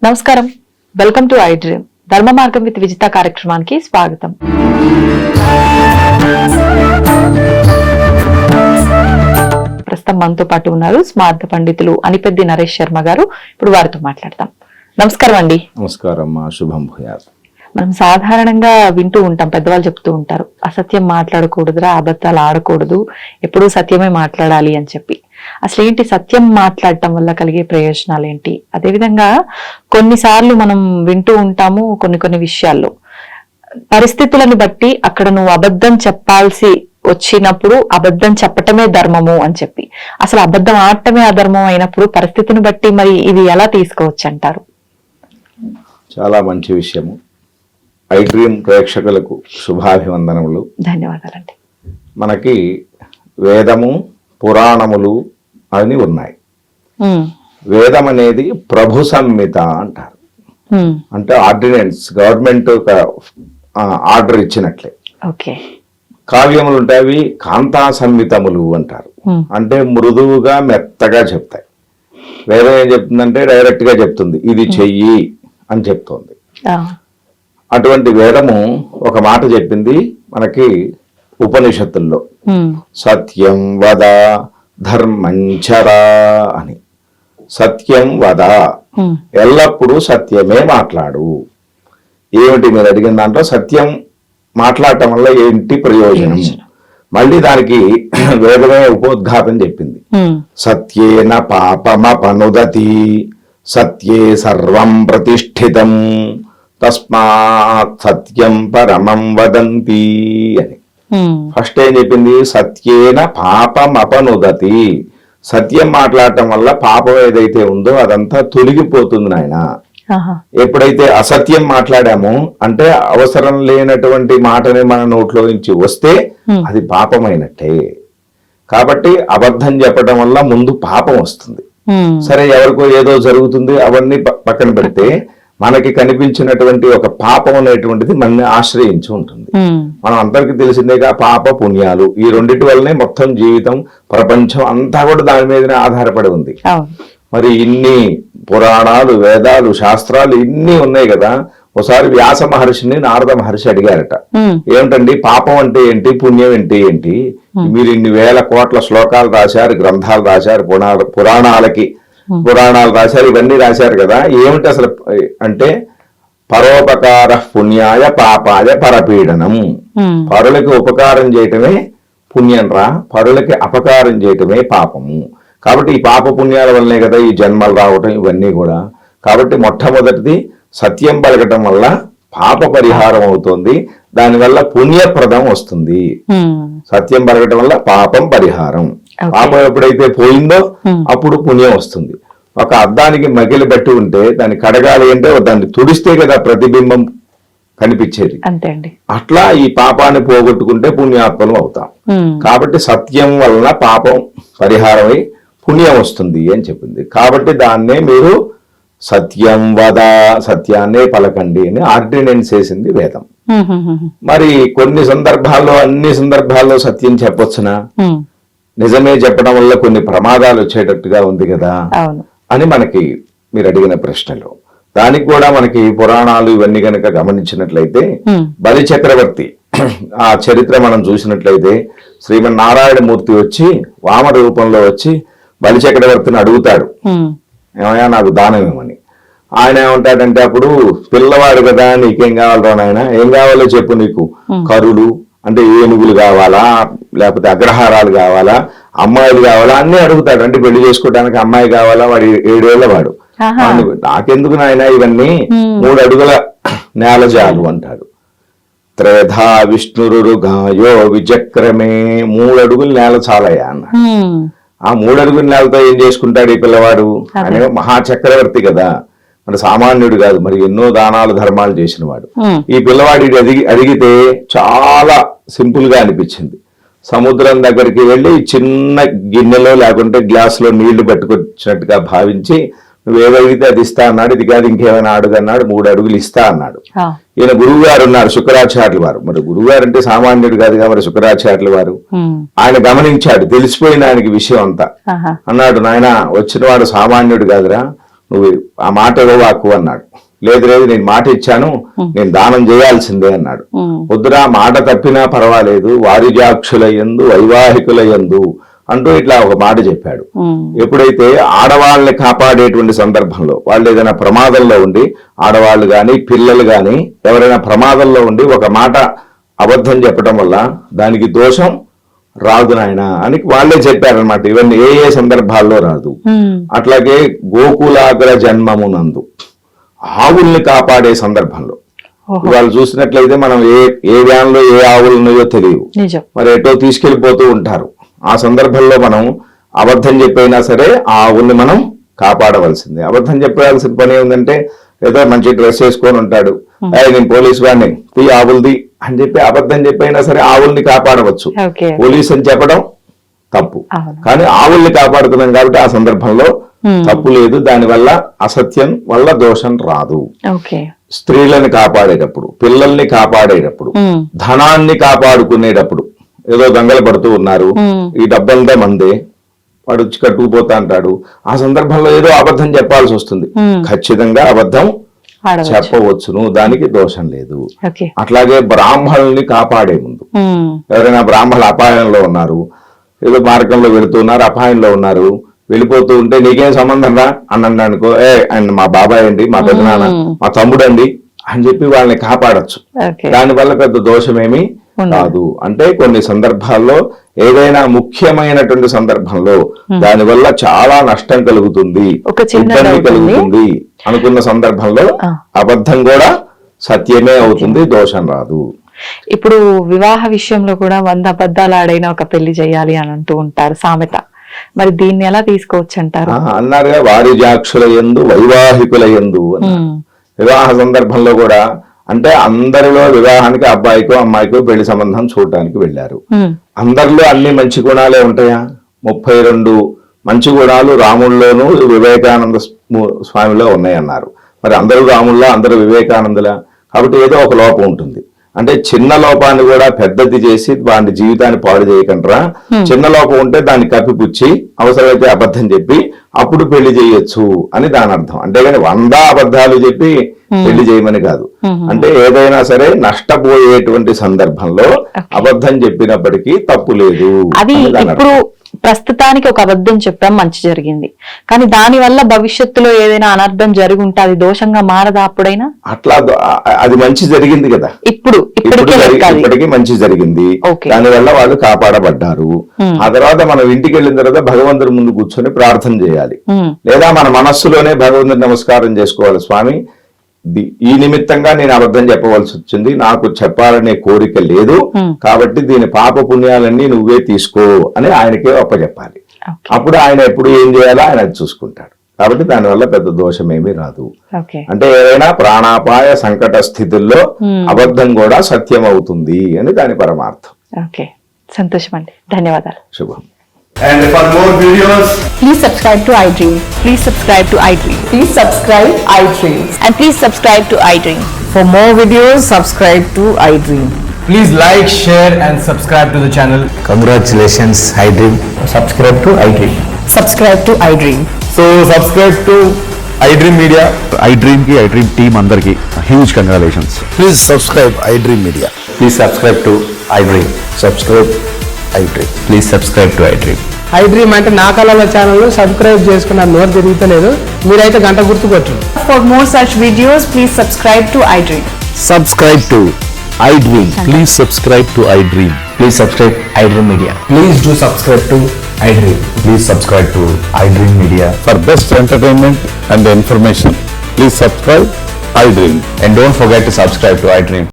నమస్కారం, welcome to I dream. ధర్మ మార్గం విత్ విజిత కార్యక్రమానికి స్వాగతం. ప్రస్తుతం మనతో పాటు ఉన్నారు స్మార్త పండితులు అనిపెద్ది నరేష్ శర్మ గారు. ఇప్పుడు వారితో మాట్లాడతాం. నమస్కారం అండి. నమస్కారం. శుభం భూయాత్. మనం సాధారణంగా వింటూ ఉంటాం, పెద్దవాళ్ళు చెప్తూ ఉంటారు, అసత్యం మాట్లాడకూడదురా, అబద్ధాలు ఆడకూడదు, ఎప్పుడూ సత్యమే మాట్లాడాలి అని చెప్పి. అసలు ఏంటి సత్యం మాట్లాడటం వల్ల కలిగే ప్రయోజనాలు ఏంటి? అదేవిధంగా కొన్నిసార్లు మనం వింటూ ఉంటాము కొన్ని విషయాల్లో పరిస్థితులను బట్టి అక్కడ నువ్వు అబద్ధం చెప్పాల్సి వచ్చినప్పుడు అబద్ధం చెప్పటమే ధర్మము అని చెప్పి, అసలు అబద్ధం ఆడటమే అధర్మం అయినప్పుడు పరిస్థితిని బట్టి మరి ఇది ఎలా తీసుకోవచ్చు అంటారు? చాలా మంచి విషయము. ఐ డ్రీమ్ ప్రేక్షకులకు శుభాభివందనములు. ధన్యవాదాలండి. మనకి వేదము పురాణములు అని ఉన్నాయి. వేదం అనేది ప్రభు సంహిత అంటారు. అంటే ఆర్డినెన్స్, గవర్నమెంట్ ఆర్డర్ ఇచ్చినట్లే. కావ్యములు ఉంటాయి, కాంతా సంహితములు అంటారు. అంటే మృదువుగా మెత్తగా చెప్తాయి. వేదం ఏం చెప్తుందంటే డైరెక్ట్ గా చెప్తుంది, ఇది చెయ్యి అని చెప్తోంది. అటువంటి వేదము ఒక మాట చెప్పింది మనకి ఉపనిషత్తుల్లో, సత్యం వద ధర్మంచరా అని. సత్యం వద, ఎల్లప్పుడూ సత్యమే మాట్లాడు. ఏమిటి మీరు అడిగిన దాంట్లో సత్యం మాట్లాడటం వల్ల ఏంటి ప్రయోజనం? మళ్ళీ దానికి వేదమే ఉపోద్ఘాతం చెప్పింది. సత్యేన పాపమపనుదతి సత్యే సర్వం ప్రతిష్ఠితం తస్మాత్ సత్యం పరమం వదంతి అని. ఫస్ట్ ఏం చెప్పింది? సత్యేన పాపం అపనుదతి. సత్యం మాట్లాడటం వల్ల పాపం ఏదైతే ఉందో అదంతా తొలగిపోతుంది నాయన. ఎప్పుడైతే అసత్యం మాట్లాడామో అంటే అవసరం లేనటువంటి మాటని మన నోట్లో నుంచి వస్తే అది పాపమైనట్టే. కాబట్టి అబద్ధం చెప్పడం వల్ల ముందు పాపం వస్తుంది. సరే, ఎవరికో ఏదో జరుగుతుంది, అవన్నీ పక్కన పెడితే మనకి కనిపించినటువంటి ఒక పాపం అనేటువంటిది మనల్ని ఆశ్రయించి ఉంటుంది. మనం అందరికీ తెలిసిందేగా, పాప పుణ్యాలు ఈ రెండింటి వల్లనే మొత్తం జీవితం, ప్రపంచం అంతా కూడా దాని మీదనే ఆధారపడి ఉంది. మరి ఇన్ని పురాణాలు, వేదాలు, శాస్త్రాలు ఇన్ని ఉన్నాయి కదా. ఒకసారి వ్యాస మహర్షిని నారద మహర్షి అడిగారట, ఏమిటండి పాపం అంటే ఏంటి, పుణ్యం అంటే ఏంటి? మీరు ఇన్ని వేల కోట్ల శ్లోకాలు రాశారు, గ్రంథాలు రాశారు, పురాణాలు రాశారు, ఇవన్నీ రాశారు కదా, ఏమిటి అసలు అంటే పరోపకార పుణ్యాయ పాపాయ పరపీడనం. పరులకి ఉపకారం చేయటమే పుణ్యం రా, పరులకి అపకారం చేయటమే పాపము. కాబట్టి ఈ పాప పుణ్యాల వల్లనే కదా ఈ జన్మలు రావటం ఇవన్నీ కూడా. కాబట్టి మొట్టమొదటిది సత్యం పలకటం వల్ల పాప పరిహారం అవుతుంది, దానివల్ల పుణ్యప్రదం వస్తుంది. సత్యం పలకటం వల్ల పాపం పరిహారం. పాపం ఎప్పుడైతే పోయిందో అప్పుడు పుణ్యం వస్తుంది. ఒక అద్దానికి మగిలి బట్టి ఉంటే దాన్ని కడగాలి అంటే దాన్ని తుడిస్తే కదా ప్రతిబింబం కనిపించేది. అట్లా ఈ పాపాన్ని పోగొట్టుకుంటే పుణ్యాత్మలు అవుతాం. కాబట్టి సత్యం వలన పాపం పరిహారమై పుణ్యం వస్తుంది అని చెప్పింది. కాబట్టి దాన్నే మీరు సత్యం వద, సత్యాన్నే పలకండి అని ఆర్డినెన్స్ చేసింది వేదం. మరి కొన్ని సందర్భాల్లో, అన్ని సందర్భాల్లో సత్యం చెప్పొచ్చునా? నిజమే చెప్పడం వల్ల కొన్ని ప్రమాదాలు వచ్చేటట్టుగా ఉంది కదా అని మనకి మీరు అడిగిన ప్రశ్నలు. దానికి కూడా మనకి పురాణాలు ఇవన్నీ కనుక గమనించినట్లయితే, బలి చక్రవర్తి ఆ చరిత్ర మనం చూసినట్లయితే, శ్రీమన్నారాయణమూర్తి వచ్చి వామ రూపంలో వచ్చి బలి చక్రవర్తిని అడుగుతాడు, ఏమయ్యా నాకు దానం ఇవ్వమని. ఆయన ఏమంటాడంటే, అప్పుడు పిల్లవాడు కదా, నీకేం కావాలో నాయన, ఏం కావాలో చెప్పు, నీకు కరులు అంటే ఏనుగులు కావాలా, లేకపోతే అగ్రహారాలు కావాలా, అమ్మాయిలు కావాలా, అన్ని అడుగుతాడు. అంటే పెళ్లి చేసుకోవడానికి అమ్మాయి కావాలా, వాడు 7 ఏళ్ల వాడు. నాకెందుకు నాయన ఇవన్నీ, 3 అడుగుల నేల చాలు అంటాడు. త్రేధా విష్ణురు గాయో విచక్రమే, 3 అడుగుల నేల చాలయ్యా అన్నాడు. ఆ 3 అడుగుల నేలతో ఏం చేసుకుంటాడు ఈ పిల్లవాడు? అనే మహాచక్రవర్తి కదా, మరి సామాన్యుడు కాదు, మరి ఎన్నో దానాలు ధర్మాలు చేసిన వాడు. ఈ పిల్లవాడి అడిగితే చాలా సింపుల్ గా అనిపించింది. సముద్రం దగ్గరికి వెళ్ళి చిన్న గిన్నెలో లేకుంటే గ్లాసులో నీళ్లు పట్టుకొచ్చినట్టుగా భావించి, నువ్వేదో అడిగితే అది ఇస్తా అన్నాడు. ఇది కాదు ఇంకేమైనా అడుగన్నాడు, 3 అడుగులు ఇస్తా అన్నాడు. ఈయన గురువు గారు ఉన్నారు, శుక్రాచార్యులు వారు. మరి గురువు గారు అంటే సామాన్యుడు కాదుగా, మరి శుక్రాచార్యులు వారు. ఆయన గమనించాడు, తెలిసిపోయిన ఆయనకి విషయం అంతా. అన్నాడు, నాయన వచ్చిన వాడు సామాన్యుడు కాదురా, నువ్వు ఆ మాట ఇవ్వవాకు అన్నాడు. లేదు లేదు నేను మాట ఇచ్చాను, నేను దానం చేయాల్సిందే అన్నాడు. వద్దురా, మాట తప్పినా పర్వాలేదు, వారిజాక్షుల యందు వైవాహికుల యందు అంటూ ఇట్లా ఒక మాట చెప్పాడు. ఎప్పుడైతే ఆడవాళ్ళని కాపాడేటువంటి సందర్భంలో వాళ్ళు ఏదైనా ప్రమాదంలో ఉండి, ఆడవాళ్ళు గాని పిల్లలు గాని ఎవరైనా ప్రమాదంలో ఉండి ఒక మాట అబద్ధం చెప్పడం వల్ల దానికి దోషం రాదు నాయన అని వాళ్ళే చెప్పారనమాట. ఇవన్నీ ఏ ఏ సందర్భాల్లో రాదు. అట్లాగే గోకులాగ్ర జన్మమునందు ఆవుల్ని కాపాడే సందర్భంలో వాళ్ళు చూసినట్లయితే మనం ఏ వ్యాన్ లో ఏ ఆవులు ఉన్నాయో తెలియవు, మరి ఎటో తీసుకెళ్లిపోతూ ఉంటారు. ఆ సందర్భంలో మనం అబద్ధం చెప్పైనా సరే ఆ ఆవుల్ని మనం కాపాడవలసిందే. అబద్ధం చెప్పాల్సిన పని ఏంటంటే ఏదో మంచి డ్రెస్ వేసుకొని ఉంటాడు, నేను పోలీసు వాడిని, తీ ఆవులది అని చెప్పి అబద్ధం చెప్పైనా సరే ఆవుల్ని కాపాడవచ్చు. పోలీస్ అని చెప్పడం తప్పు, కానీ ఆవుల్ని కాపాడుతున్నాం కాబట్టి ఆ సందర్భంలో తప్పు లేదు. దానివల్ల అసత్యం వల్ల దోషం రాదు. స్త్రీలను కాపాడేటప్పుడు, పిల్లల్ని కాపాడేటప్పుడు, ధనాన్ని కాపాడుకునేటప్పుడు, ఏదో దొంగలు పడుతూ ఉన్నారు, ఈ డబ్బంతా మందే, వాడు వచ్చి కట్టుకుపోతా అంటాడు, ఆ సందర్భంలో ఏదో అబద్ధం చెప్పాల్సి వస్తుంది. ఖచ్చితంగా అబద్ధం చెప్పవచ్చును, దానికి దోషం లేదు. అట్లాగే బ్రాహ్మణుల్ని కాపాడే ముందు, ఎవరైనా బ్రాహ్మణులు అపాయంలో ఉన్నారు, ఏదో మార్గంలో వెళుతున్నారు, అపాయంలో ఉన్నారు, వెళ్ళిపోతూ ఉంటే నీకేం సంబంధం రా అన్నాడు అనుకో, ఆయన మా బాబాయ్ అండి, మా పెద్దనాన్న, మా తమ్ముడు అండి అని చెప్పి వాళ్ళని కాపాడచ్చు. దానివల్ల పెద్ద దోషమేమి కాదు. అంటే కొన్ని సందర్భాల్లో ఏదైనా ముఖ్యమైనటువంటి సందర్భంలో దానివల్ల చాలా నష్టం కలుగుతుంది, ఇబ్బంది కలుగుతుంది అనుకున్న సందర్భంలో అబద్ధం కూడా సత్యమే అవుతుంది, దోషం రాదు. ఇప్పుడు వివాహ విషయంలో కూడా 100 అబద్ధాలు ఆడైనా ఒక పెళ్లి చేయాలి అని అంటూ ఉంటారు సామెత. మరి దీన్ని ఎలా తీసుకోవచ్చు అంటారు? అన్నారుగా వారిజాక్షుల యందు వైవాహికుల యందు. వివాహ సందర్భంలో కూడా అంటే అందరిలో వివాహానికి అబ్బాయికో అమ్మాయికో పెళ్లి సంబంధం చూడటానికి వెళ్ళారు. అందరిలో అన్ని మంచి గుణాలే ఉంటాయా? 32 మంచి గుణాలు రాముల్లోనూ వివేకానంద స్వామిలో ఉన్నాయన్నారు. మరి అందరూ రాముల్లా, అందరూ వివేకానందులా? కాబట్టి ఏదో ఒక లోపం ఉంటుంది. అంటే చిన్న లోపాన్ని కూడా పెద్దది చేసి వాడి జీవితాన్ని పాడు చేయకుండా, చిన్న లోపం ఉంటే దాన్ని కప్పిపుచ్చి అవసరమైతే అబద్ధం చెప్పి అప్పుడు పెళ్లి చేయొచ్చు అని దాని అర్థం. అంతేగాని 100 అబద్ధాలు చెప్పి పెళ్లి చేయమని కాదు. అంటే ఏదైనా సరే నష్టపోయేటువంటి సందర్భంలో అబద్ధం చెప్పినప్పటికీ తప్పు లేదు. అది ఇప్పుడు ప్రస్తుతానికి ఒక అబద్ధం చెప్పాం, మంచి జరిగింది, కానీ దాని వల్ల భవిష్యత్తులో ఏదైనా అనర్థం జరిగి ఉంటే అది దోషంగా మారదా అప్పుడైనా? అట్లా అది మంచి జరిగింది కదా, ఇప్పటికీ మంచి జరిగింది, దానివల్ల వాళ్ళు కాపాడబడ్డారు. ఆ తర్వాత మనం ఇంటికి వెళ్ళిన తర్వాత భగవంతుడి ముందు కూర్చొని ప్రార్థన చేయాలి, లేదా మన మనస్సులోనే భగవంతుడి నమస్కారం చేసుకోవాలి. స్వామి, ఈ నిమిత్తంగా నేను అబద్ధం చెప్పవలసి వచ్చింది, నాకు చెప్పాలనే కోరిక లేదు, కాబట్టి దీని పాప పుణ్యాలన్నీ నువ్వే తీసుకో అని ఆయనకే అప్పచెప్పాలి. అప్పుడు ఆయన ఎప్పుడు ఏం చేయాలో ఆయన చూసుకుంటాడు. కాబట్టి దానివల్ల పెద్ద దోషం ఏమీ రాదు. అంటే ఏదైనా ప్రాణాపాయ సంకట స్థితుల్లో అబద్ధం కూడా సత్యం అవుతుంది అని దాని పరమార్థం. సంతోషం అండి, ధన్యవాదాలు. శుభం. And for more videos, please subscribe to iDream. Please subscribe to iDream. Please subscribe iDream. And please subscribe to iDream. For more videos, subscribe to iDream. please like, share and subscribe to the channel. Congratulations, iDream. Subscribe to iDream. Subscribe to iDream. So subscribe to iDream Media. iDream ki iDream team andarki huge congratulations. Please subscribe iDream Media. Please subscribe to iDream. Subscribe iDream. Please subscribe to iDream. iDream అంటే నా కళల channel subscribe చేసుకున్న నోరు తిరుగుతలేదు, మీరైతే గంట గుర్తుకొచ్చు. For more such videos, please subscribe to iDream. Subscribe to iDream. Please subscribe to iDream. Please subscribe iDream Media. Please do subscribe to iDream. Please subscribe to iDream Media. For best entertainment and information, please subscribe iDream. And don't forget to subscribe to iDream.